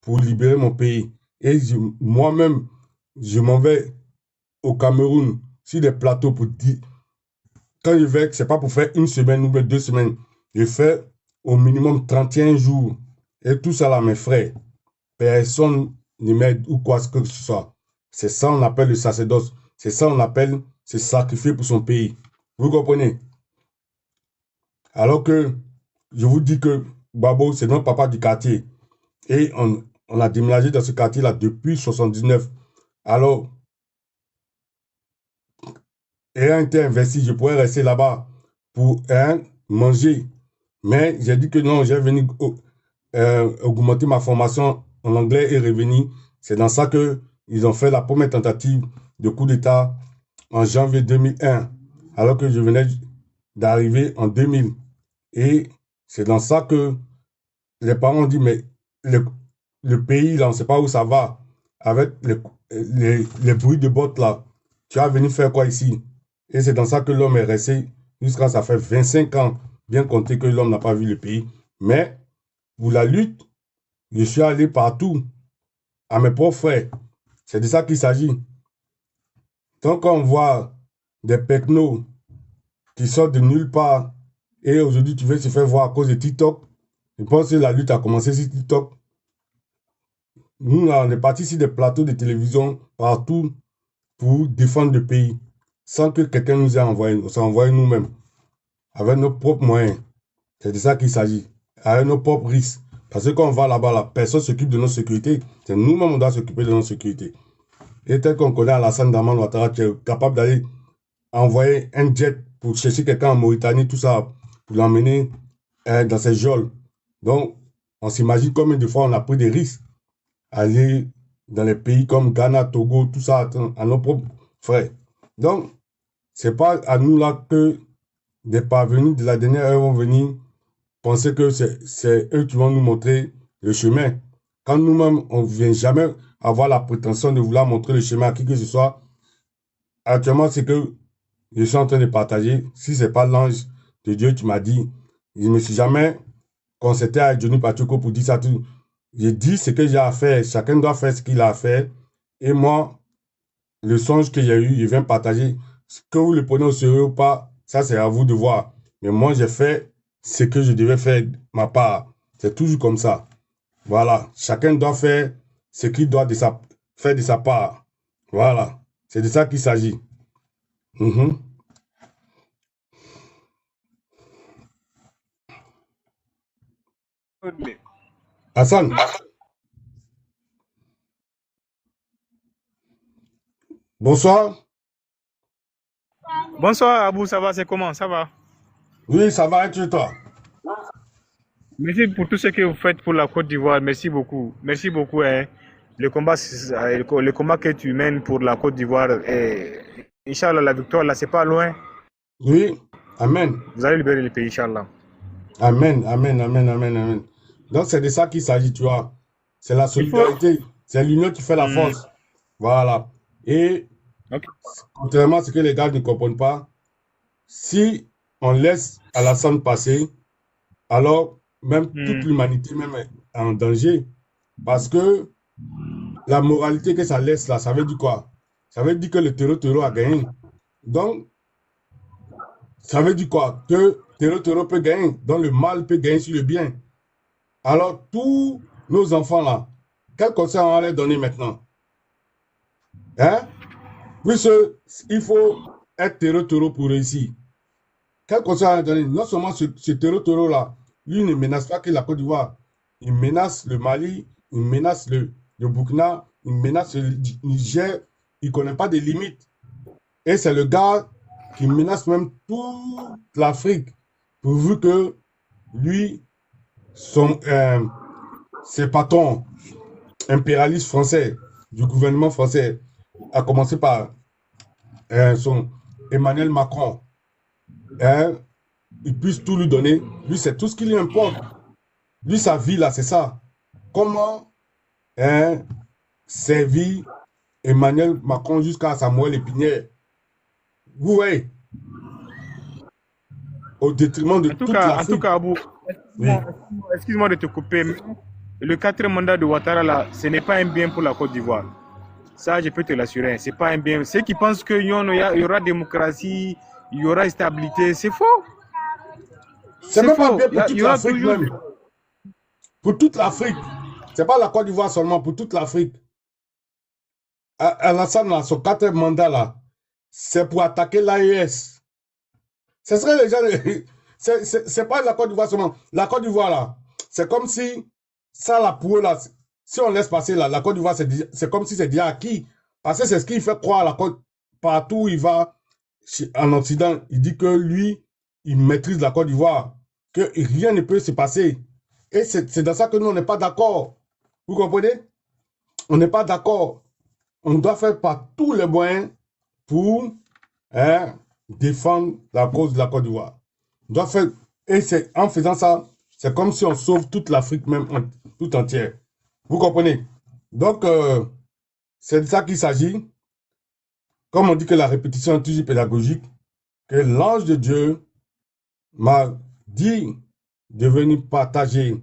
pour libérer mon pays. Et moi-même, je m'en vais au Cameroun sur des plateaux pour dire, quand je vais, c'est pas pour faire une semaine ou bien 2 semaines, je fais au minimum 31 jours. Et tout ça là, mes frères, personne ne m'aide ou quoi que ce soit. C'est ça on appelle le sacerdoce. C'est ça on appelle se sacrifier pour son pays. Vous comprenez? Alors que je vous dis que Babo, c'est notre papa du quartier. Et on a déménagé dans ce quartier-là depuis 79. Alors, ayant été investi, je pourrais rester là-bas pour manger. Mais j'ai dit que non, j'ai venu augmenter ma formation en anglais et revenir. C'est dans ça que ils ont fait la première tentative de coup d'État en janvier 2001, alors que je venais d'arriver en 2000. Et c'est dans ça que les parents ont dit, mais le pays, là, on ne sait pas où ça va. Avec les bruits de bottes, là, tu vas venir faire quoi ici? Et c'est dans ça que l'homme est resté jusqu'à ça fait 25 ans, bien compter que l'homme n'a pas vu le pays. Mais pour la lutte, je suis allé partout, à mes propres frères. C'est de ça qu'il s'agit. Donc, quand on voit des pecnos qui sortent de nulle part, et aujourd'hui, tu veux se faire voir à cause de TikTok, je pense que la lutte a commencé sur TikTok. Nous, là, on est parti sur des plateaux de télévision partout pour défendre le pays, sans que quelqu'un nous ait envoyé. On s'est envoyé nous-mêmes, avec nos propres moyens. C'est de ça qu'il s'agit, avec nos propres risques. Parce que quand on va là-bas, la personne s'occupe de notre sécurité. C'est nous-mêmes, on doit s'occuper de notre sécurité. Et tel qu'on connaît Alassane Draman Ouattara, tu es capable d'aller envoyer un jet pour chercher quelqu'un en Mauritanie, tout ça, pour l'emmener dans ses geôles. Donc, on s'imagine combien de fois on a pris des risques à aller dans les pays comme Ghana, Togo, tout ça, à nos propres frères. Donc, c'est pas à nous là que des parvenus de la dernière heure vont venir penser que c'est eux qui vont nous montrer le chemin. Quand nous-mêmes, on ne vient jamais avoir la prétention de vouloir montrer le chemin à qui que ce soit. Actuellement, c'est que je suis en train de partager. Si ce n'est pas l'ange de Dieu qui m'a dit, je ne me suis jamais concerté avec Johnny Pacheco pour dire ça. Tout. J'ai dit ce que j'ai à faire. Chacun doit faire ce qu'il a à faire. Et moi, le songe que j'ai eu, je viens partager. Que vous le prenez au sérieux ou pas, ça c'est à vous de voir. Mais moi, j'ai fait ce que je devais faire, ma part. C'est toujours comme ça. Voilà. Chacun doit faire ce qu'il doit faire de sa part. Voilà. C'est de ça qu'il s'agit. Mhm. Hassan, bonsoir. Bonsoir Abou, ça va, c'est comment? Ça va? Oui, ça va être toi. Merci pour tout ce que vous faites pour la Côte d'Ivoire. Merci beaucoup. Merci beaucoup. Hein. Le combat que tu mènes pour la Côte d'Ivoire, Inch'Allah, la victoire, là, c'est pas loin. Oui, Amen. Vous allez libérer le pays, Inch'Allah. Amen, amen, amen, amen, amen. Donc, c'est de ça qu'il s'agit, tu vois. C'est la Il faut. solidarité. C'est l'union qui fait la Hmm, force. Voilà. Et ok. contrairement à ce que les gars ne comprennent pas, si on laisse Alassane passer, alors même toute Hmm, l'humanité même est en danger. Parce que la moralité que ça laisse là, ça veut dire quoi? Ça veut dire que le terreau a gagné. Donc, ça veut dire quoi? Que terreau peut gagner. Donc, le mal peut gagner sur le bien. Alors, tous nos enfants là, quel conseil on va leur donner maintenant? Hein? Puisqu'il faut être terreau pour réussir. Quel conseil on va leur donner? Non seulement ce terreau là, lui ne menace pas que la Côte d'Ivoire, il menace le Mali, il menace le Burkina, il menace le Niger, il ne connaît pas de limites. Et c'est le gars qui menace même toute l'Afrique, pourvu que lui, ses patrons impérialistes français, du gouvernement français, à commencer par son Emmanuel Macron, hein, il puisse tout lui donner. Lui, c'est tout ce qui lui importe. Lui, sa vie, là, c'est ça. Comment hein, servir Emmanuel Macron jusqu'à Samuel Épinière? Vous voyez, au détriment de toute En tout l'Afrique. cas, Abou, Oui. excuse-moi de te couper. le 4e mandat de Ouattara, là, ce n'est pas un bien pour la Côte d'Ivoire. Ça, je peux te l'assurer. Ce n'est pas un bien. Ceux qui pensent qu'il y aura démocratie, il y aura stabilité, c'est faux. C'est même pas bien pour toute l'Afrique même. Pour toute l'Afrique. Ce n'est pas la Côte d'Ivoire seulement, pour toute l'Afrique. Alassane, là, son 4e mandat, là, c'est pour attaquer l'AES. Ce serait les gens. C'est pas la Côte d'Ivoire seulement. La Côte d'Ivoire, là, c'est comme si ça, là, pour eux, là, si on laisse passer, là, la Côte d'Ivoire, c'est comme si c'est déjà acquis. Parce que c'est ce qui fait croire à la Côte. Partout où il va, en Occident, il dit que lui, il maîtrise la Côte d'Ivoire. Que rien ne peut se passer. Et c'est dans ça que nous, on n'est pas d'accord. Vous comprenez? On n'est pas d'accord. On doit faire par tous les moyens pour défendre la cause de la Côte d'Ivoire. On doit faire, et en faisant ça, c'est comme si on sauve toute l'Afrique même tout entière. Vous comprenez? Donc, c'est de ça qu'il s'agit. Comme on dit que la répétition est toujours pédagogique, que l'ange de Dieu m'a dit de venir partager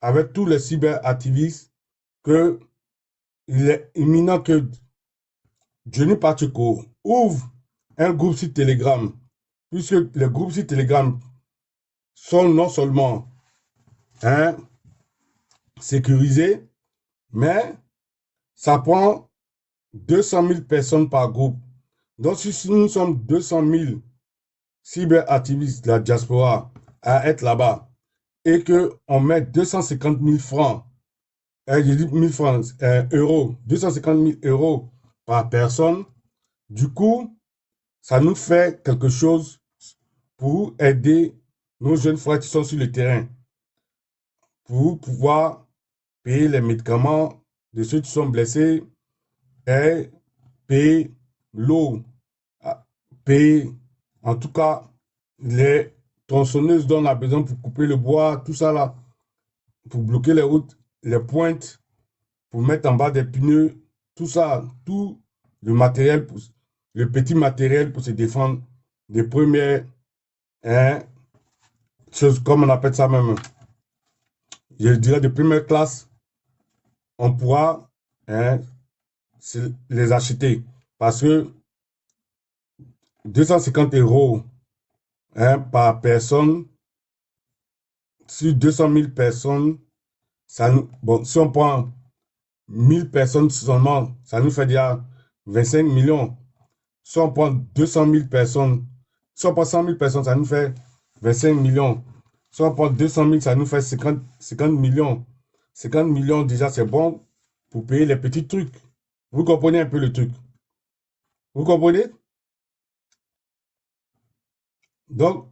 avec tous les cyberactivistes que il est imminent que Johnny Pacheco ouvre un groupe sur Telegram, puisque les groupes sur Telegram sont non seulement sécurisés, mais ça prend 200 000 personnes par groupe. Donc, si nous sommes 200 000 cyberactivistes de la diaspora à être là-bas et qu'on met 250 000 francs, je dis 1000 francs, euros, 250 000 euros par personne, du coup, ça nous fait quelque chose pour aider nos jeunes frères qui sont sur le terrain, pour pouvoir payer les médicaments de ceux qui sont blessés et payer l'eau, payer en tout cas les tronçonneuses dont on a besoin pour couper le bois, tout ça là, pour bloquer les routes, les pointes, pour mettre en bas des pneus, tout ça, tout le matériel, le petit matériel pour se défendre des premières choses, comme on appelle ça même, je dirais de première classe, on pourra les acheter. Parce que 250 euros par personne, sur 200 000 personnes, ça nous, bon, si on prend 1000 personnes seulement, ça nous fait déjà 25 millions. Si on prend 200 000 personnes, si on prend 100 000 personnes, ça nous fait 25 millions. Si on prend 200 000, ça nous fait 50 millions. 50 millions, déjà, c'est bon pour payer les petits trucs. Vous comprenez un peu le truc? Vous comprenez? Donc,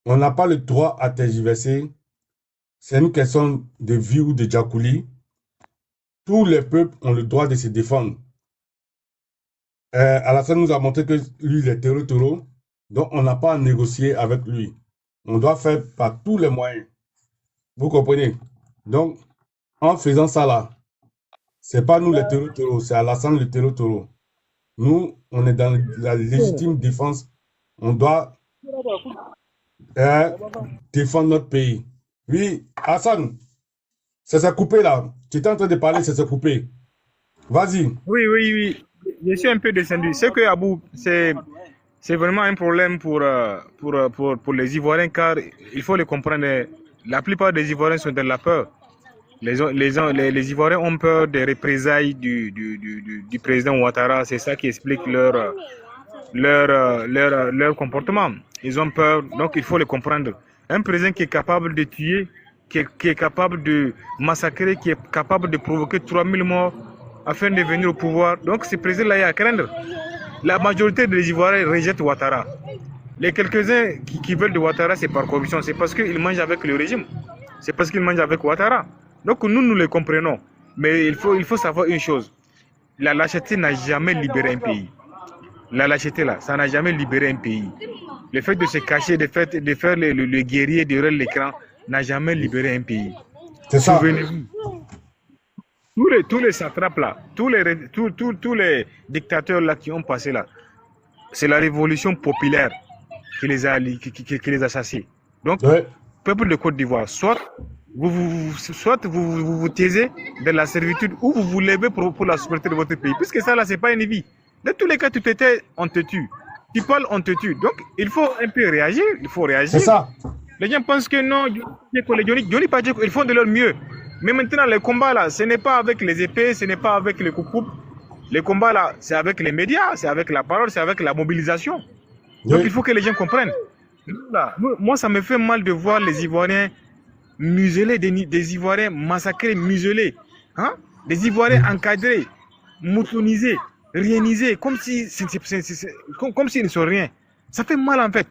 on n'a pas le droit à tergiverser. C'est une question de vie ou de Djakouli. Tous les peuples ont le droit de se défendre. Alassane nous a montré que lui, il est terreau. Donc, on n'a pas à négocier avec lui. On doit faire par tous les moyens. Vous comprenez? Donc, en faisant ça là, c'est pas nous les terreau, c'est Alassane le terreau. Nous, on est dans la légitime défense. On doit défendre notre pays. Oui, Hassan, ça s'est coupé là. Tu étais en train de parler, ça s'est coupé. Vas-y. Oui. Je suis un peu descendu. C'est que Abou, c'est vraiment un problème pour les Ivoiriens, car il faut le comprendre. La plupart des Ivoiriens sont dans la peur. Les Ivoiriens ont peur des représailles du président Ouattara. C'est ça qui explique leur comportement. Ils ont peur, donc il faut le comprendre. Un président qui est capable de tuer, qui est capable de massacrer, qui est capable de provoquer 3000 morts afin de venir au pouvoir. Donc ce président-là est à craindre. La majorité des Ivoiriens rejettent Ouattara. Les quelques-uns qui veulent de Ouattara, c'est par corruption. C'est parce qu'ils mangent avec le régime. C'est parce qu'ils mangent avec Ouattara. Donc nous les comprenons. Mais il faut savoir une chose. La lâcheté n'a jamais libéré un pays. La lâcheté là, ça n'a jamais libéré un pays. Le fait de se cacher, de faire le guerrier derrière l'écran n'a jamais libéré un pays. Souvenez-vous. Tous les satrapes là, tous les dictateurs là qui ont passé là, c'est la révolution populaire qui les a chassés. Donc, peuple de Côte d'Ivoire, soit Soit vous taisez de la servitude ou vous vous levez pour la souveraineté de votre pays. Puisque ça, là, c'est pas une vie. Dans tous les cas, tu te tais, on te tue. Tu parles, on te tue. Donc, il faut un peu réagir. Il faut C'est réagir. ça. Les gens pensent que non, Johnny Pacheco, ils font de leur mieux. Mais maintenant, les combats là, ce n'est pas avec les épées, ce n'est pas avec les coups. Les combats là, c'est avec les médias, c'est avec la parole, c'est avec la mobilisation. Donc il Oui. faut que les gens comprennent. Là, moi, ça me fait mal de voir les Ivoiriens muselés, des Ivoiriens massacrés, muselés. Hein? Des Ivoiriens encadrés, moutonisés, riénisés, comme s'ils ne sont rien. Ça fait mal en fait.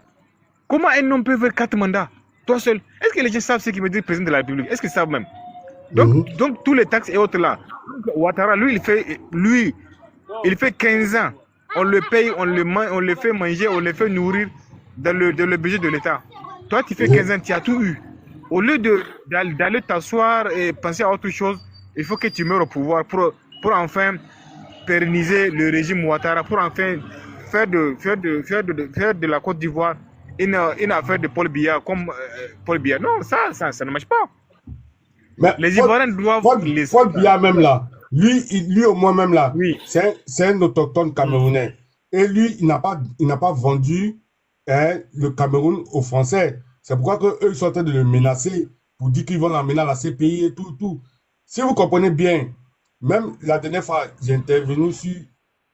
Comment un homme peut faire 4 mandats, toi seul? Est-ce que les gens savent ce qu'il veut dire président de la République? Est-ce qu'ils savent même? Donc tous les taxes et autres là. Ouattara, lui, il fait 15 ans. On le paye, on le fait manger, on le fait nourrir dans le budget de l'État. Toi, tu fais 15 ans, tu as tout eu. Au lieu d'aller t'asseoir et penser à autre chose, il faut que tu meurs au pouvoir pour enfin pérenniser le régime Ouattara, pour enfin faire de la Côte d'Ivoire une affaire de Paul Biya comme Paul Biya. Non, ça ne marche pas. Mais Les Ivoiriens doivent laisser. Paul Biya même là, lui au moins même là, Oui. c'est un autochtone camerounais. Et lui, il n'a pas vendu le Cameroun aux Français. C'est pourquoi eux, ils sont en train de le menacer pour dire qu'ils vont l'emmener à la CPI et tout, tout. Si vous comprenez bien, même la dernière fois, j'ai intervenu sur,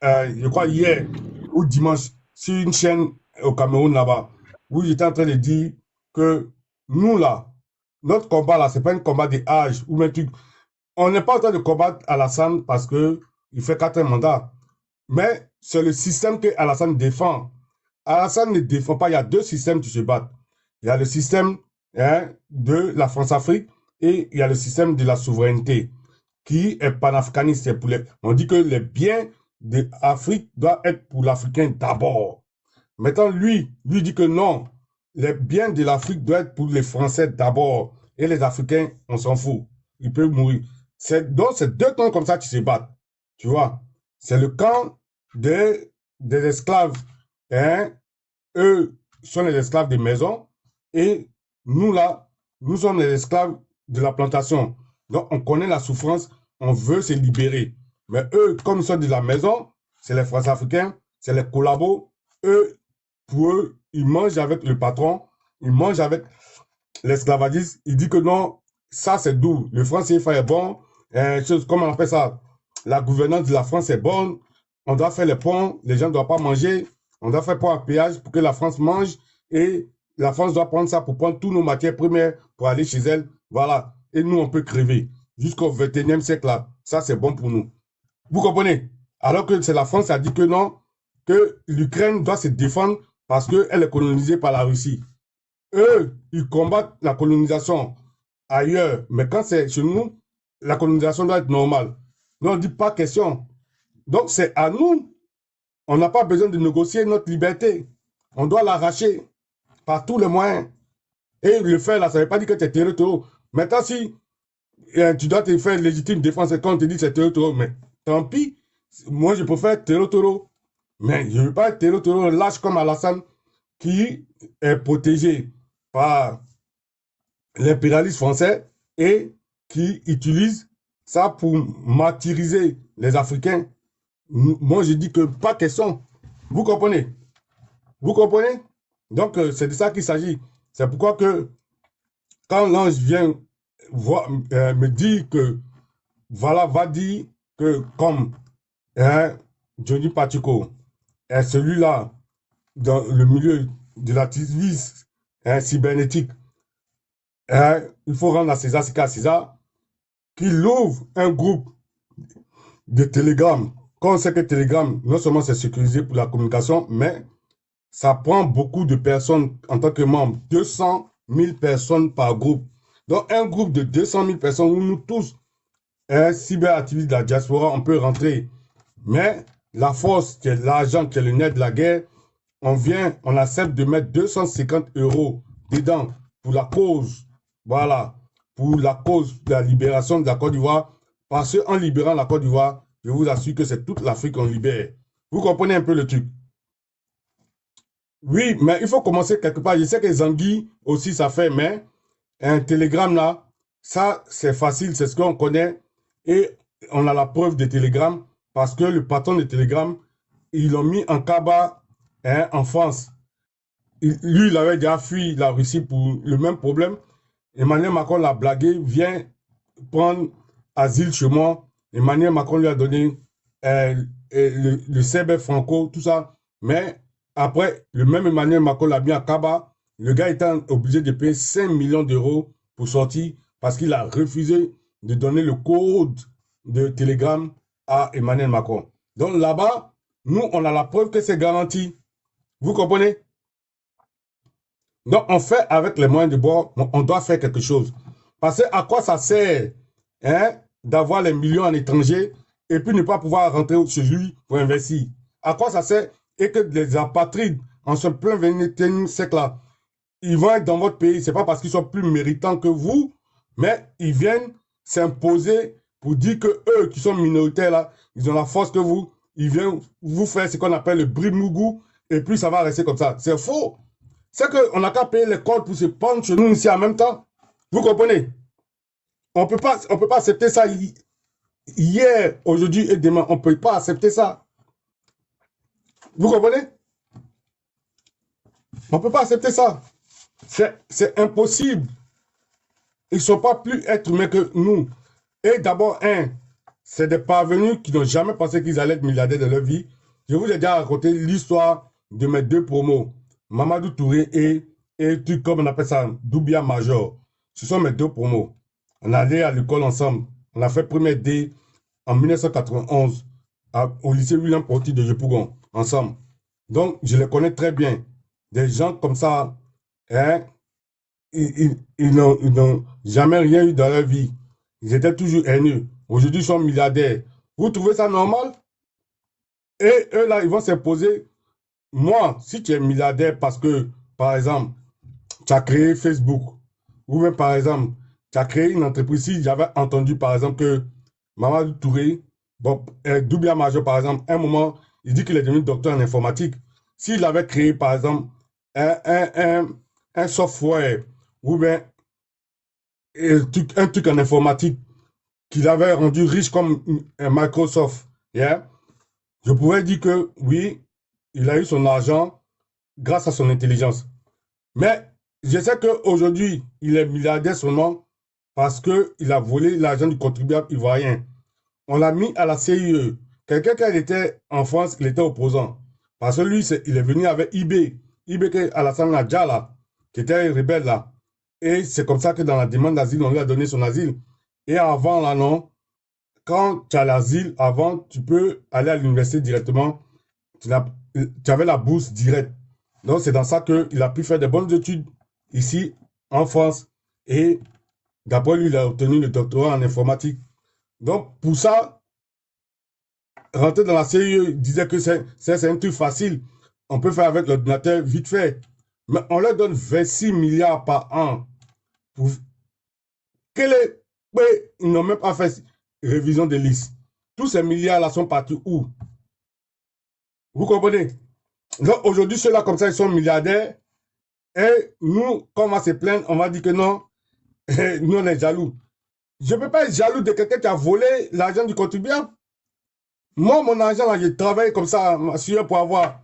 je crois hier ou dimanche, sur une chaîne au Cameroun là-bas, où j'étais en train de dire que nous là, notre combat là, c'est pas un combat de âge ou même truc. On n'est pas en train de combattre Alassane parce que il fait 4 mandats. Mais c'est le système que Alassane défend. Alassane ne défend pas. Il y a 2 systèmes qui se battent. Il y a le système de la France-Afrique et il y a le système de la souveraineté qui est panafricaniste. On dit que les biens de l'Afrique doivent être pour l'Africain d'abord. Maintenant, lui dit que non, les biens de l'Afrique doivent être pour les Français d'abord. Et les Africains, on s'en fout. Ils peuvent mourir. Donc, c'est 2 camps comme ça qui se battent. Tu vois, c'est le camp des esclaves. Hein? Eux sont les esclaves des maisons. Et nous, là, nous sommes les esclaves de la plantation. Donc, on connaît la souffrance. On veut se libérer. Mais eux, comme ils sont de la maison, c'est les Français africains, c'est les collabos. Eux, pour eux, ils mangent avec le patron, ils mangent avec l'esclavagiste. Ils disent que non, ça c'est doux. Le franc CFA est bon. Comment on appelle ça? La gouvernance de la France est bonne. On doit faire les ponts. Les gens ne doivent pas manger. On doit faire pont à péage pour que la France mange. Et la France doit prendre ça pour prendre toutes nos matières premières pour aller chez elle. Voilà. Et nous, on peut crever. Jusqu'au 21e siècle, là. Ça, c'est bon pour nous. Vous comprenez? Alors que c'est la France qui a dit que non, que l'Ukraine doit se défendre parce qu'elle est colonisée par la Russie. Eux, ils combattent la colonisation ailleurs. Mais quand c'est chez nous, la colonisation doit être normale. Non, on ne dit pas question. Donc, c'est à nous. On n'a pas besoin de négocier notre liberté. On doit l'arracher par tous les moyens. Et le faire, là, ça ne veut pas dire que tu es terroriste. Maintenant, si tu dois te faire légitime défense et quand on te dit que c'est terroriste, mais tant pis. Moi, je préfère terroriste. Mais je ne veux pas être terroriste lâche comme Alassane qui est protégé par l'impérialisme français et qui utilise ça pour martyriser les Africains. Moi, je dis que pas question. Vous comprenez? Vous comprenez? Donc, c'est de ça qu'il s'agit. C'est pourquoi que quand l'ange vient me dire que, voilà, va dire que comme Johnny Pacheco est celui-là dans le milieu de l'activisme cybernétique, il faut rendre à César ce qu'à César, qu'il ouvre un groupe de Telegram. Quand on sait que Telegram, non seulement c'est sécurisé pour la communication, mais ça prend beaucoup de personnes en tant que membre. 200 000 personnes par groupe. Donc, un groupe de 200 000 personnes où nous tous, cyberactivistes de la diaspora, on peut rentrer. Mais la force, qui est l'argent, qui est le nerf de la guerre, on accepte de mettre 250 € dedans pour la cause. Voilà. Pour la cause de la libération de la Côte d'Ivoire. Parce qu'en libérant la Côte d'Ivoire, je vous assure que c'est toute l'Afrique qu'on libère. Vous comprenez un peu le truc? Oui, mais il faut commencer quelque part. Je sais que Zangui aussi, ça fait, mais un télégramme là, Ça, c'est facile, c'est ce qu'on connaît. Et on a la preuve de Telegram parce que le patron de Telegram, ils l'ont mis en cabas hein, en France. Lui, il avait déjà fui la Russie pour le même problème. Emmanuel Macron l'a blagué, vient prendre asile chez moi. Emmanuel Macron lui a donné le CB Franco, tout ça. Mais après, le même Emmanuel Macron l'a mis à cabas. Le gars était obligé de payer 5 millions d'euros pour sortir parce qu'il a refusé de donner le code de Telegram à Emmanuel Macron. Donc là-bas, nous, on a la preuve que c'est garanti. Vous comprenez? Donc, on fait avec les moyens de bord, on doit faire quelque chose. Parce que à quoi ça sert hein, d'avoir les millions en étranger et puis ne pas pouvoir rentrer chez lui pour investir? À quoi ça sert? Et que les apatrides, en ce plein 21e siècle-là, ils vont être dans votre pays, ce n'est pas parce qu'ils sont plus méritants que vous, mais ils viennent s'imposer pour dire que eux qui sont minoritaires là, ils ont la force que vous, ils viennent vous faire ce qu'on appelle le brimougou, et puis ça va rester comme ça. C'est faux. C'est qu'on n'a qu'à payer les codes pour se prendre chez nous ici en même temps. Vous comprenez? On ne peut pas accepter ça hier, aujourd'hui et demain. On ne peut pas accepter ça. Vous comprenez? On ne peut pas accepter ça. C'est impossible. Ils ne sont pas plus êtres humains que nous. Et d'abord, c'est des parvenus qui n'ont jamais pensé qu'ils allaient être milliardaires de leur vie. Je vous ai déjà raconté l'histoire de mes deux promos. Mamadou Touré et truc comme on appelle ça, Doubia Major. Ce sont mes deux promos. On allait à l'école ensemble. On a fait premier D en 1991 au lycée William Ponty de Yopougon, ensemble. Donc, je les connais très bien. Des gens comme ça, hein, ils n'ont jamais rien eu dans leur vie. Ils étaient toujours haineux. Aujourd'hui, ils sont milliardaires. Vous trouvez ça normal? Et eux, là, ils vont s'imposer. Moi, si tu es milliardaire parce que, par exemple, tu as créé Facebook, ou même, par exemple, tu as créé une entreprise, si j'avais entendu, par exemple, que Mamadou Touré, bon, Doubia Major, par exemple, à un moment, il dit qu'il est devenu docteur en informatique. S'il avait créé, par exemple, un software, ou bien un truc en informatique, qu'il avait rendu riche comme Microsoft, yeah, je pourrais dire que oui, il a eu son argent grâce à son intelligence. Mais je sais qu'aujourd'hui, il est milliardaire seulement parce qu'il a volé l'argent du contribuable ivoirien. On l'a mis à la CIE. Quelqu'un qui était en France, il était opposant. Parce que lui, il est venu avec IB. IB qui est Alassane Nadja, là, qui était un rebelle là. Et c'est comme ça que dans la demande d'asile, on lui a donné son asile. Et avant, là, non, quand tu as l'asile, avant, tu peux aller à l'université directement. Tu avais la bourse directe. Donc, c'est dans ça qu'il a pu faire de bonnes études ici, en France. Et d'après lui, il a obtenu le doctorat en informatique. Donc, pour ça, rentrer dans la CIE, il disait que c'est un truc facile. On peut faire avec l'ordinateur vite fait. Mais on leur donne 26 milliards par an. Ils n'ont même pas fait révision des listes. Tous ces milliards-là sont partis où? Vous comprenez? Donc aujourd'hui, ceux-là comme ça, ils sont milliardaires. Et nous, quand on va se plaindre, on va dire que non, nous on est jaloux. Je ne peux pas être jaloux de quelqu'un qui a volé l'argent du contribuable. Moi, mon argent, là, je travaille comme ça, m'assurer pour avoir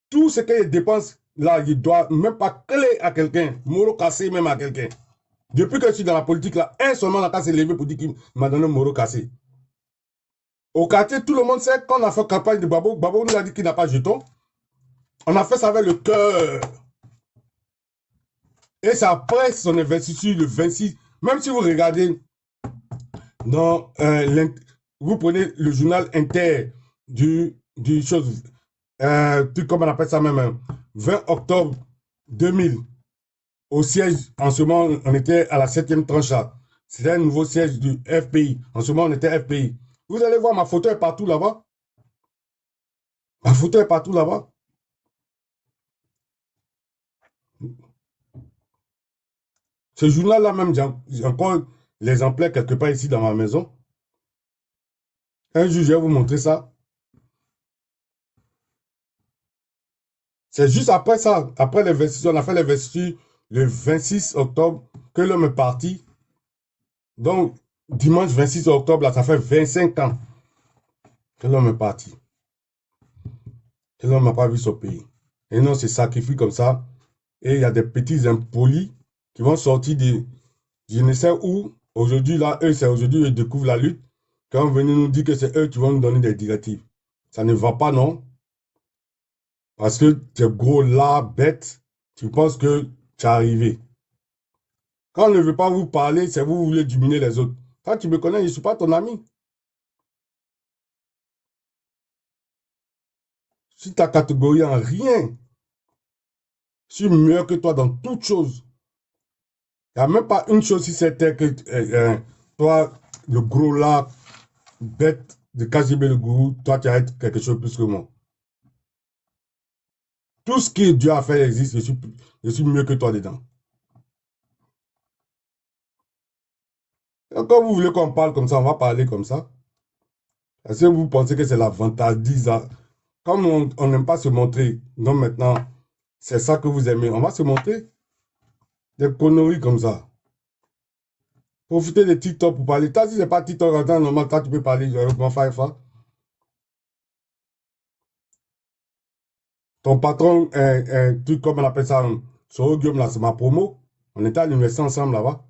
tout ce qu'il dépense, là, il ne doit même pas clé à quelqu'un, moro cassé même à quelqu'un. Depuis que je suis dans la politique, là, un seulement n'a qu'à se lever pour dire qu'il m'a donné un moro cassé. Au quartier, tout le monde sait qu'on a fait campagne de Babo. Babo nous a dit qu'il n'a pas de jeton. On a fait ça avec le cœur. Et c'est après son investiture le 26. Même si vous regardez, dans, vous prenez le journal Inter du chose, comme on appelle ça même, 20 octobre 2000, au siège, en ce moment, on était à la 7e tranche là. C'était un nouveau siège du FPI. En ce moment, on était FPI. Vous allez voir, ma photo est partout là-bas. Ma photo est partout là-bas. Ce journal-là même, j'ai encore l'exemplaire quelque part ici dans ma maison. Un jour, je vais vous montrer ça. C'est juste après ça, après l'investiture, on a fait l'investiture le 26 octobre, que l'homme est parti. Donc, dimanche 26 octobre, là, ça fait 25 ans que l'homme est parti. Que l'homme n'a pas vu son pays. Et non, c'est sacrifié comme ça. Et il y a des petits impolis qui vont sortir de je ne sais où. Aujourd'hui, là, eux, c'est aujourd'hui, ils découvrent la lutte. Quand venez nous dire que c'est eux qui vont nous donner des directives. Ça ne va pas, non? Parce que tu es gros là, bête, tu penses que tu es arrivé. Quand on ne veut pas vous parler, c'est vous, vous voulez dominer les autres. Quand tu me connais, je ne suis pas ton ami. Si ta catégorie en rien, je suis meilleur que toi dans toutes choses. Il n'y a même pas une chose si c'était que toi, le gros là, bête de KGB le gourou, toi, tu vas être quelque chose de plus que moi. Tout ce que Dieu a fait existe, je suis mieux que toi dedans. Et quand vous voulez qu'on parle comme ça, on va parler comme ça. Est-ce que vous pensez que c'est la vantardise? Comme on n'aime pas se montrer, donc maintenant, c'est ça que vous aimez. On va se montrer des conneries comme ça. Profitez de TikTok pour parler. Toi, si c'est pas TikTok, en temps normal, toi, tu peux parler comment faire ça. Ton patron, un truc comme on appelle ça, Soro Guillaume, là, c'est ma promo. On était à l'université ensemble là-bas,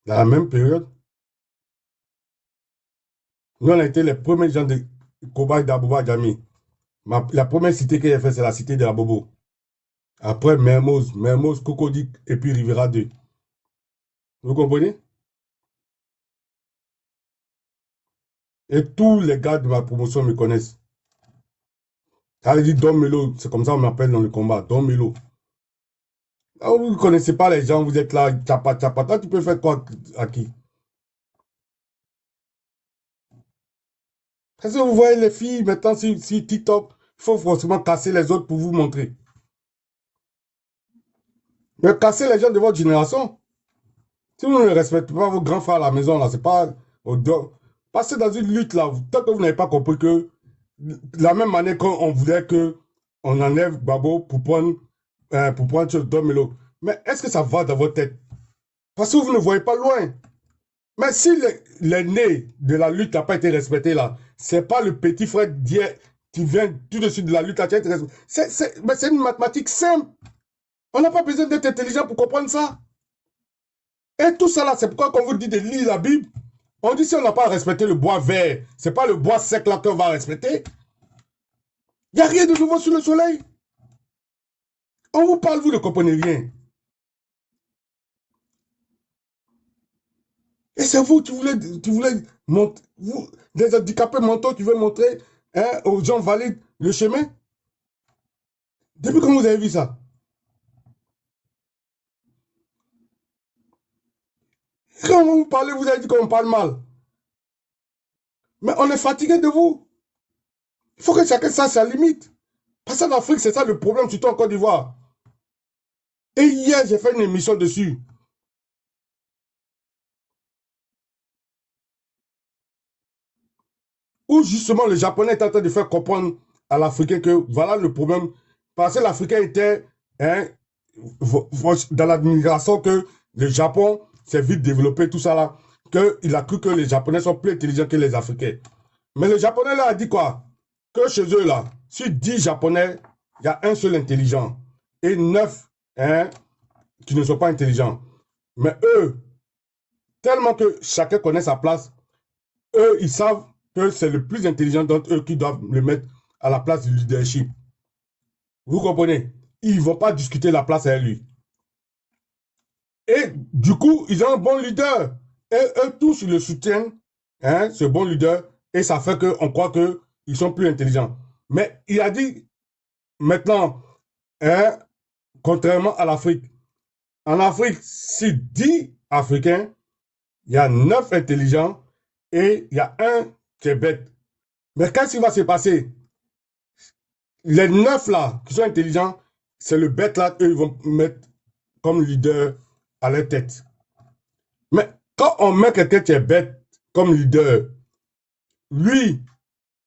dans la même période. Nous, on a été les premiers gens de Kobaï d'Abouba Djami. La première cité que j'ai fait, c'est la cité de la Bobo. Après, Mermoz, Cocody et puis Rivera 2. Vous comprenez? Et tous les gars de ma promotion me connaissent. Ça veut dire Don Melo, c'est comme ça qu'on m'appelle dans le combat, Don Melo. Ah, vous ne connaissez pas les gens, vous êtes là, tchapa, tchapa. Toi, tu peux faire quoi à qui? Est-ce que vous voyez les filles maintenant sur TikTok? Il faut forcément casser les autres pour vous montrer. Mais casser les gens de votre génération. Si vous ne respectez pas vos grands frères à la maison, là, c'est pas. Passez dans une lutte, là, tant que vous n'avez pas compris que, de la même manière qu'on voulait que on enlève Babo pour prendre Don Melo. Mais est-ce que ça va dans votre tête? Parce que vous ne voyez pas loin. Mais si l'aîné de la lutte n'a pas été respecté, là, c'est pas le petit frère d'hier qui vient tout de suite de la lutte, là, qui a été respecté. C'est une mathématique simple. On n'a pas besoin d'être intelligent pour comprendre ça. Et tout ça là, c'est pourquoi quand vous dit de lire la Bible, on dit si on n'a pas respecté le bois vert, c'est pas le bois sec là qu'on va respecter. Il n'y a rien de nouveau sous le soleil. On vous parle, vous ne comprenez rien. Et c'est vous, tu voulais montrer, vous, des handicapés mentaux, tu veux montrer aux gens valides le chemin. Depuis quand vous avez vu ça? Quand vous parlez, vous avez dit qu'on parle mal. Mais on est fatigué de vous. Il faut que chacun sache sa limite. Parce qu'en Afrique, c'est ça le problème, surtout en Côte d'Ivoire. Et hier, j'ai fait une émission dessus. Où justement le Japonais est en train de faire comprendre à l'Africain que voilà le problème. Parce que l'Africain était dans l'admiration que le Japon s'est vite développé, tout ça là, qu'il a cru que les Japonais sont plus intelligents que les Africains. Mais le Japonais là a dit quoi? Que chez eux là, sur 10 Japonais, il y a un seul intelligent et 9 qui ne sont pas intelligents. Mais eux, tellement que chacun connaît sa place, eux, ils savent que c'est le plus intelligent d'entre eux qui doivent le mettre à la place du leadership. Vous comprenez? Ils ne vont pas discuter la place avec lui. Et du coup, ils ont un bon leader. Et eux tous le soutiennent, ce bon leader, et ça fait qu'on croit qu'ils sont plus intelligents. Mais il a dit, maintenant, contrairement à l'Afrique, en Afrique, si 10 Africains, il y a 9 intelligents et il y a un qui est bête. Mais qu'est-ce qui va se passer? Les 9 là, qui sont intelligents, c'est le bête là, eux, ils vont mettre comme leader à leur tête. Mais quand on met quelqu'un qui est bête comme leader, lui,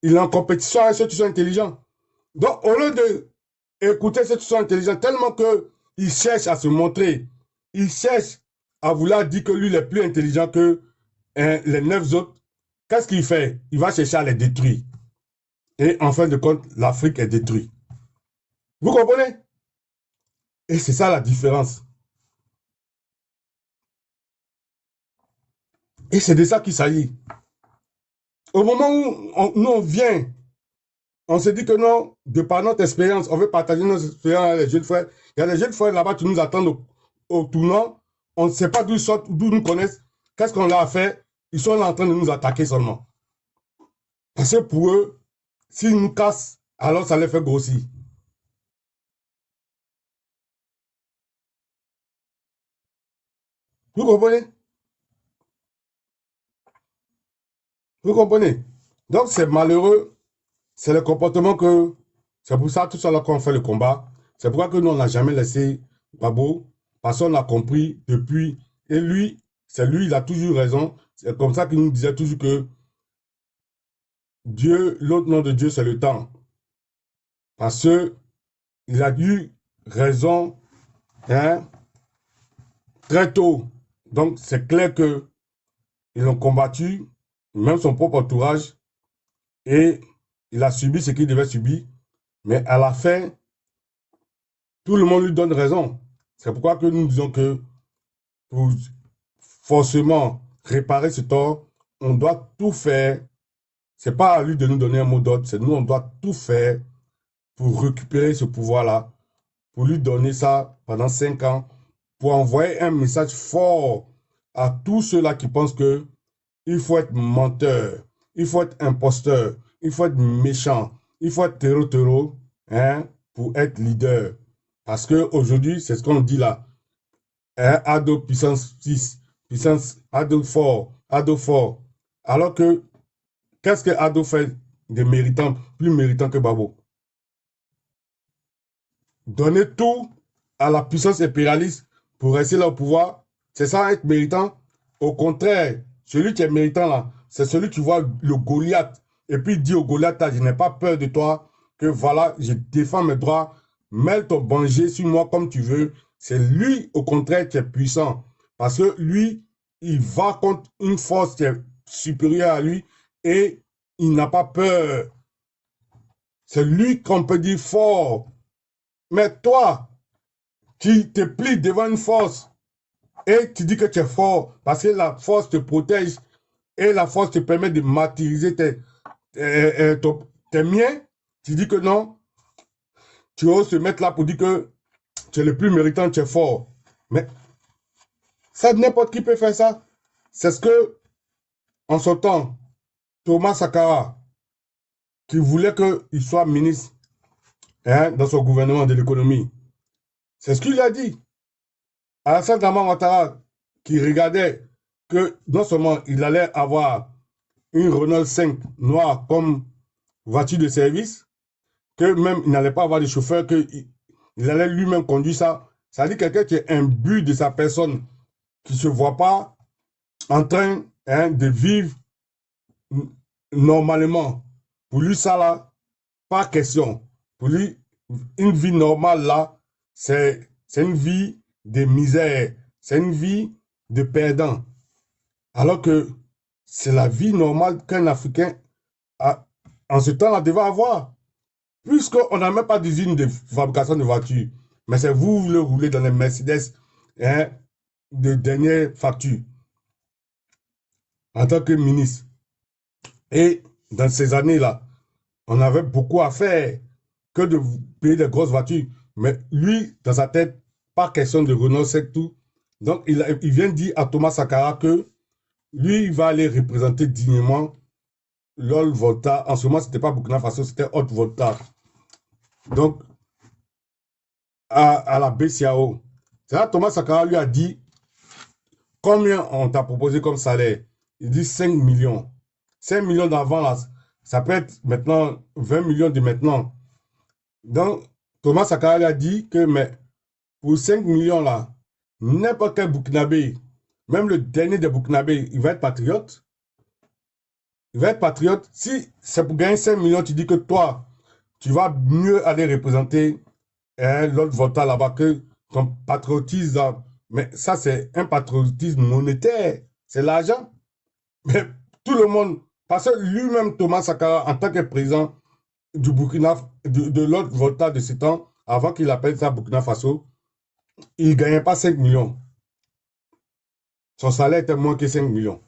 il est en compétition avec ceux qui sont intelligents. Donc, au lieu d'écouter ceux qui sont intelligents, tellement qu'il cherche à se montrer, il cherche à vouloir dire que lui, il est plus intelligent que les 9 autres, qu'est-ce qu'il fait? Il va chercher à les détruire. Et en fin de compte, l'Afrique est détruite. Vous comprenez? Et c'est ça la différence. Et c'est de ça qu'il s'agit. Au moment où nous on vient, on se dit que non, de par notre expérience, on veut partager notre expérience avec les jeunes frères. Il y a des jeunes frères là-bas qui nous attendent au tournant. On ne sait pas d'où ils sortent, d'où ils nous connaissent. Qu'est-ce qu'on leur a fait? Ils sont là en train de nous attaquer seulement. Parce que pour eux, s'ils nous cassent, alors ça les fait grossir. Vous comprenez? Vous comprenez? Donc c'est malheureux. C'est le comportement que... C'est pour ça tout ça là qu'on fait le combat. C'est pourquoi que nous, on n'a jamais laissé Gbagbo. Parce qu'on a compris depuis... Et lui, c'est lui, il a toujours raison. C'est comme ça qu'il nous disait toujours que Dieu, l'autre nom de Dieu, c'est le temps. Parce que il a eu raison, hein, très tôt. Donc, c'est clair que ils ont combattu, même son propre entourage, et il a subi ce qu'il devait subir. Mais à la fin, tout le monde lui donne raison. C'est pourquoi que nous disons que pour forcément réparer ce tort, on doit tout faire. C'est pas à lui de nous donner un mot d'ordre, c'est nous, on doit tout faire pour récupérer ce pouvoir-là, pour lui donner ça pendant 5 ans, pour envoyer un message fort à tous ceux-là qui pensent que il faut être menteur, il faut être imposteur, il faut être méchant, il faut être terreau, hein, pour être leader. Parce qu'aujourd'hui, c'est ce qu'on dit là. Hein, ado puissance 6, puissance ado fort, ado fort. Alors que, qu'est-ce que ado fait de méritant, plus méritant que Gbagbo? Donner tout à la puissance impérialiste pour rester là au pouvoir, c'est ça être méritant? Au contraire, celui qui est méritant là, c'est celui qui voit le Goliath et puis dit au Goliath, je n'ai pas peur de toi, que voilà, je défends mes droits, mets ton danger sur moi comme tu veux. C'est lui, au contraire, qui est puissant. Parce que lui, il va contre une force qui est supérieure à lui et il n'a pas peur. C'est lui qu'on peut dire fort. Mais toi, qui te plies devant une force et tu dis que tu es fort parce que la force te protège et la force te permet de matérialiser tes miens, tu dis que non, tu oses te mettre là pour dire que tu es le plus méritant, tu es fort. Mais ça, n'importe qui peut faire ça. C'est ce que, en son temps, Thomas Sankara, qui voulait qu'il soit ministre, hein, dans son gouvernement de l'économie, c'est ce qu'il a dit. Alassane Dramane Ouattara, qui regardait que non seulement il allait avoir une Renault 5 noire comme voiture de service, que même il n'allait pas avoir de chauffeur, qu'il allait lui-même conduire ça. Ça dit quelqu'un qui est imbu de sa personne, qui ne se voit pas en train, hein, de vivre normalement. Pour lui, ça là, pas question. Pour lui, une vie normale là, c'est une vie de misère, c'est une vie de perdant. Alors que c'est la vie normale qu'un Africain en ce temps-là devait avoir. Puisqu'on n'a même pas d'usine de fabrication de voitures. Mais c'est vous le roulez dans les Mercedes, hein, de dernière facture en tant que ministre. Et dans ces années-là, on avait beaucoup à faire que de payer des grosses voitures. Mais lui, dans sa tête, pas question de Renault, c'est tout. Donc, il vient dire à Thomas Sankara que lui, il va aller représenter dignement l'Haute Volta. En ce moment, ce n'était pas Burkina Faso, c'était Haute Volta. Donc, à la BCAO. C'est là Thomas Sankara lui a dit combien on t'a proposé comme salaire. Il dit 5 millions. 5 millions d'avant, là, ça peut être maintenant 20 millions de maintenant. Donc, Thomas Sankara lui a dit que mais pour 5 millions là, n'importe quel Burkinabé, même le dernier des Burkinabés, il va être patriote. Il va être patriote. Si c'est pour gagner 5 millions, tu dis que toi, tu vas mieux aller représenter, hein, l'autre votant là-bas que ton patriotisme. Mais ça, c'est un patriotisme monétaire. C'est l'argent. Mais tout le monde, parce que lui-même, Thomas Sankara, en tant que président du Burkina, de l'autre Volta de ce temps, avant qu'il appelle ça Burkina Faso, il ne gagnait pas 5 millions. Son salaire était moins que 5 millions.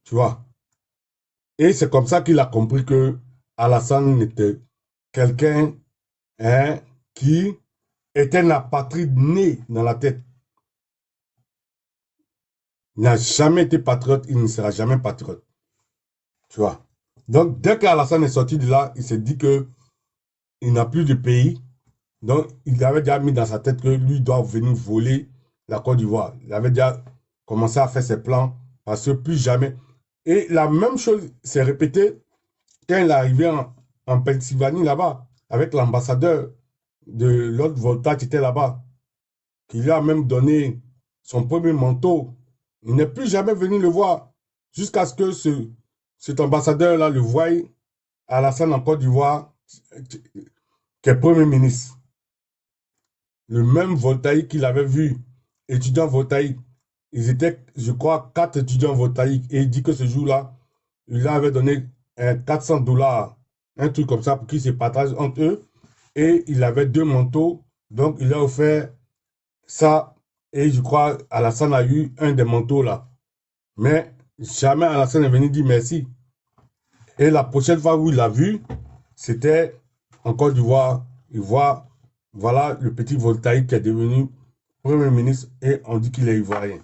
Tu vois. Et c'est comme ça qu'il a compris que Alassane était quelqu'un, hein, qui était un apatride né dans la tête. Il n'a jamais été patriote, il ne sera jamais patriote. Tu vois. Donc, dès qu'Alassane est sorti de là, il s'est dit que il n'a plus de pays. Donc, il avait déjà mis dans sa tête que lui doit venir voler la Côte d'Ivoire. Il avait déjà commencé à faire ses plans parce que plus jamais. Et la même chose s'est répétée quand il est arrivé en Pennsylvanie là-bas, avec l'ambassadeur de l'autre Volta qui était là-bas, qui lui a même donné son premier manteau. Il n'est plus jamais venu le voir jusqu'à ce que cet ambassadeur-là le voie à Alassane en Côte d'Ivoire, qui est Premier ministre. Le même voltaïque qu'il avait vu, étudiant voltaïque. Ils étaient, je crois, 4 étudiants voltaïques. Et il dit que ce jour-là, il leur avait donné 400 $, un truc comme ça, pour qu'ils se partagent entre eux. Et il avait 2 manteaux. Donc, il a offert ça. Et je crois, Alassane a eu un des manteaux là. Mais jamais Alassane est venu dire merci. Et la prochaine fois où il l'a vu, c'était en Côte d'Ivoire. Il voit, voilà le petit voltaïque qui est devenu Premier ministre et on dit qu'il est ivoirien.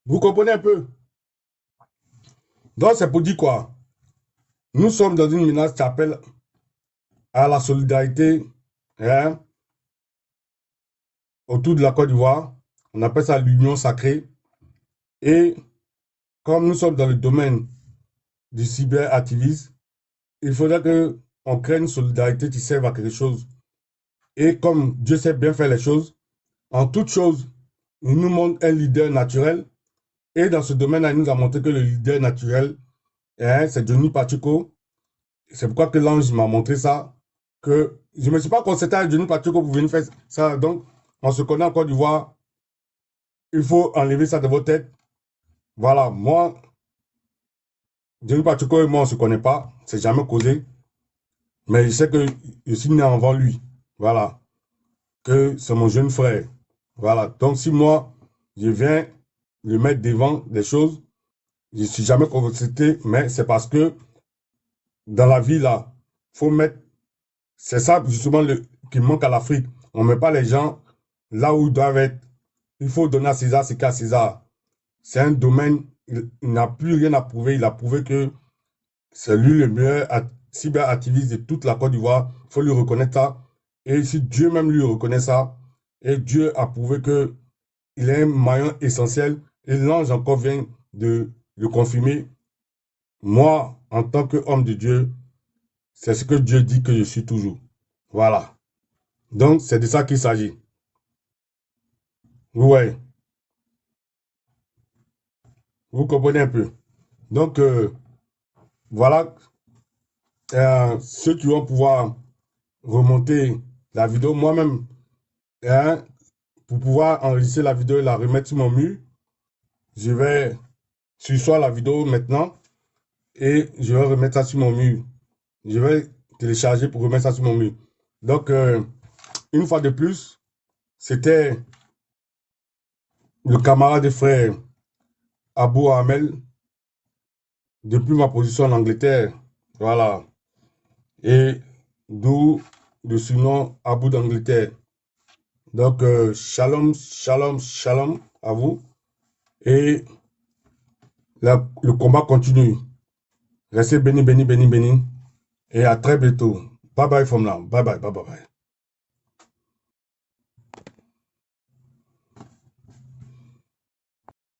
Vous comprenez un peu? Donc c'est pour dire quoi? Nous sommes dans une menace qui appelle à la solidarité, hein, autour de la Côte d'Ivoire. On appelle ça l'union sacrée. Et comme nous sommes dans le domaine du cyberactivisme, il faudrait qu'on crée une solidarité qui serve à quelque chose. Et comme Dieu sait bien faire les choses, en toute chose, il nous montre un leader naturel. Et dans ce domaine-là, il nous a montré que le leader naturel, hein, c'est Johnny Pacheco. C'est pourquoi que l'ange m'a montré ça. Que je ne me suis pas concerté avec Johnny Pacheco pour venir faire ça. Donc, on se connaît en Côte d'Ivoire. Il faut enlever ça de vos têtes. Voilà, moi, Johnny Pacheco et moi, on ne se connaît pas. C'est jamais causé. Mais je sais que je suis né avant lui. Voilà. Que c'est mon jeune frère. Voilà. Donc, si moi, je viens le mettre devant des choses, je ne suis jamais concerté, mais c'est parce que dans la vie, là, il faut mettre. C'est ça, justement, qui manque à l'Afrique. On ne met pas les gens là où ils doivent être. Il faut donner à César ce qu'à César. C'est un domaine, il n'a plus rien à prouver. Il a prouvé que c'est lui le meilleur cyberactiviste de toute la Côte d'Ivoire. Il faut lui reconnaître ça. Et si Dieu même lui reconnaît ça, et Dieu a prouvé qu'il est un maillon essentiel, et l'ange encore vient de le confirmer. Moi, en tant qu'homme de Dieu, c'est ce que Dieu dit que je suis toujours. Voilà. Donc, c'est de ça qu'il s'agit. Ouais. Vous comprenez un peu. Donc, voilà. Ceux qui vont pouvoir remonter la vidéo, moi-même, hein, pour pouvoir enregistrer la vidéo et la remettre sur mon mur, je vais sursoir la vidéo maintenant et je vais remettre ça sur mon mur. Je vais télécharger pour remettre ça sur mon mur. Donc, une fois de plus, c'était le camarade et frère Abou Hamel depuis ma position en Angleterre. Voilà. Et d'où le surnom Abou d'Angleterre. Donc, shalom, shalom, shalom à vous. Et le combat continue. Restez bénis, bénis, bénis, bénis. Et à très bientôt. Bye bye from now. Bye bye, bye bye, bye.